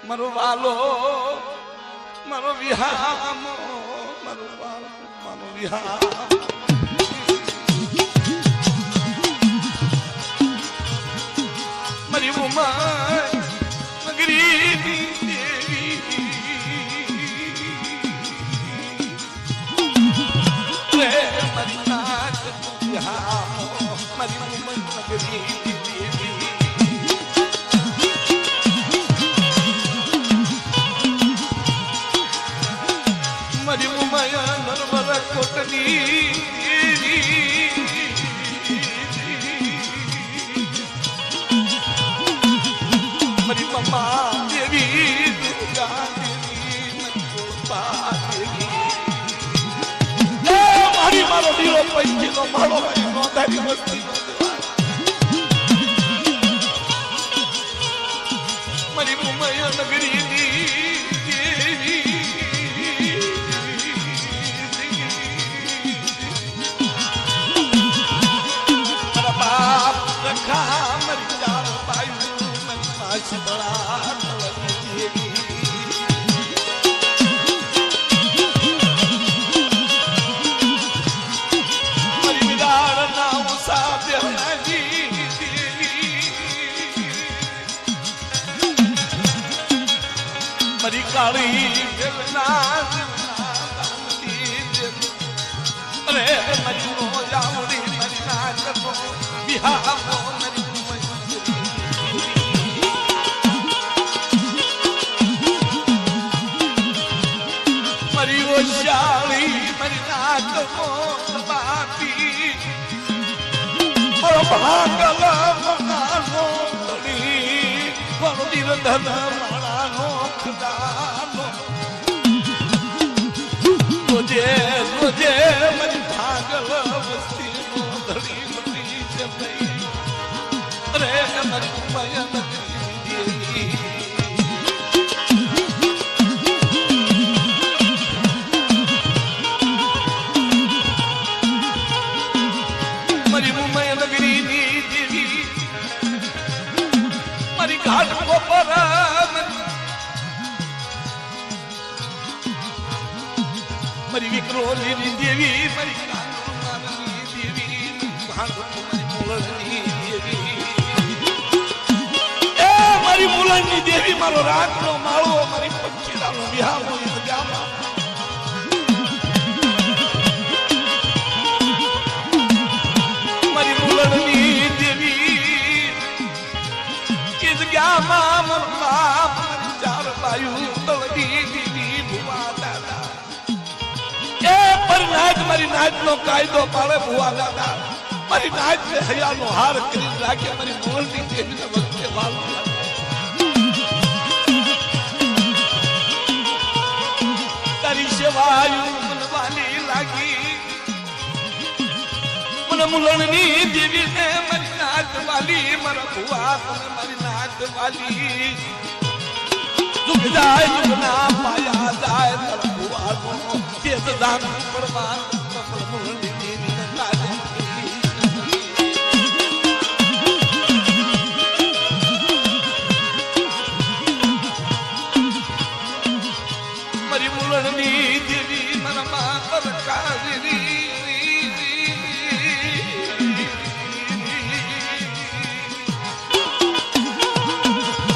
મારો વાલો મારો વિહામો મારો વાલો મારો વિહામ મારી ઉમર નગરીની દેવી રે મારી નાચ વિહામો મારી ઉમર નગરીની દેવી મારી ઉમાયા નર્મદા કોટની મારી મમ્મા દેવી દુર્ગા દેવી મારી ગોપા દેવી મારી મારો દીવો પૈકીનો માળો મારી નોંધારી વસ્તી મારી ઉમાયા નગરીની મરી કાળી અરે મરી નો જાવડી મરી ના કરો વિહામો મરી ઓશાળી મરી ના કરો બાપી મારો ભાગલ મનાનો તણી મારો નિરંધન માળાનો ખુદાનો રોજે રોજે મરી ભાગલ વસ્તીનો ધણી મરી જઈ અરે મરી ઉમાયા નગરી મારી ઉમાયા નગરીની દેવી મારી ઘાટ પર મારી વિક્રોલીની દેવી મારી કાંગોની દેવી મારી મૂળની દેવી એ મારી મૂળની દેવી મારો રાતનો માળો મારી પંચીરાનો વિહામો ઈદગામાં મારી મૂળની દેવી ઈદગામાં મારો બાપ મારી ચાર બાયુ તળવી દેવી ભુવા દાદા એ પર નાચ મારી નાચ નો કાયદો પાડે ભુવા દાદા મારી નાચ ને હયાનો હાર કરી રાખે મારી મૂળની દેવીને વચ્ચે વાળો તારી સેવાયુ મનવાની લાગી મને મૂળની દેવીને મારી નાચ વાલી મારા ભુવા તમે મારી નાચ વાલી દુઃખ જાય દુઃખ ના પાયા જાય તારા ભુવાનો તેજ દાન પરમાન મૂળની દેવીને કાજે મારી મૂળની દેવી મારા માતર કાજરી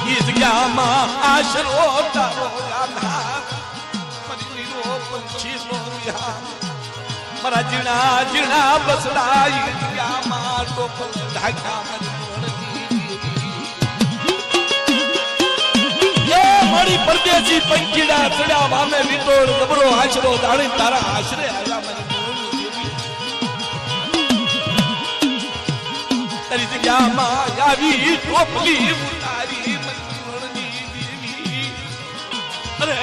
ઈદગામાં આશરો તારો આધાર મારી વીરો પંછીનો વિહાર મારા જીણા જીણા બસડા ઈદગામાં ટોપલ ઢાકા મારી પરદેશી પંખીડા ચડ્યા વામે વિતોડ ગબરો આશરો દાણી તારા આશરે આવ્યા મારી તારી જગ્યામાં આવી ટોપલી ઉતારી મનની દેવી અરે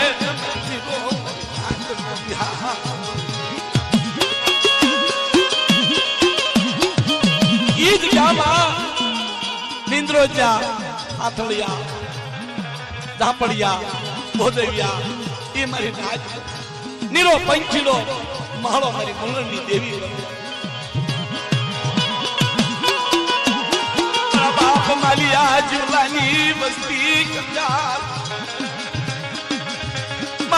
ઈ જગ્યામાં નિંદ્રોજા હાથળિયા ધાપડિયા ભોદવિયા એ મારી નાચ નીરો પંખીડો માળો મારી મૂળની દેવી બાપ માલિયા જીવલાની વસ્તી કંજાર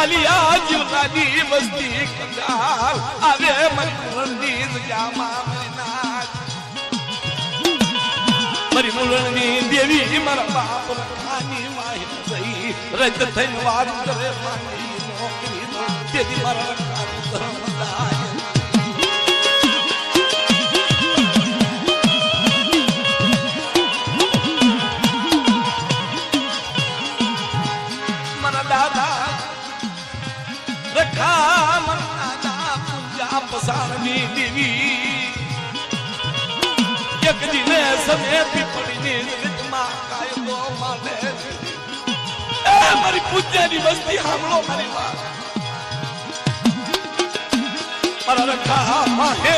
માલિયા જીવલાની વસ્તી કંગાલ આવે મનની જગ્યામાં મારી મુરણની દેવી મારા બાપ લખાની માહિત થઈ રજ થઈને વાત કરે મારી નોકરી તેથી મારા લખાનું ધર્મદાય મારા દાદા રખા મારા દાદા પૂજા પસાણની દેવી એક દિને સમય પીપળીની જગતમાં કાયદો માને એ મારી પૂજ્યની વસ્તી સાંભળો મારી વાત મારા રખા માહે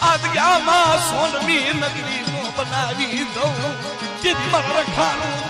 આદગ્યામાં સોનમી નગરી નો બનાવી દઉં જેથી મારા રખાનું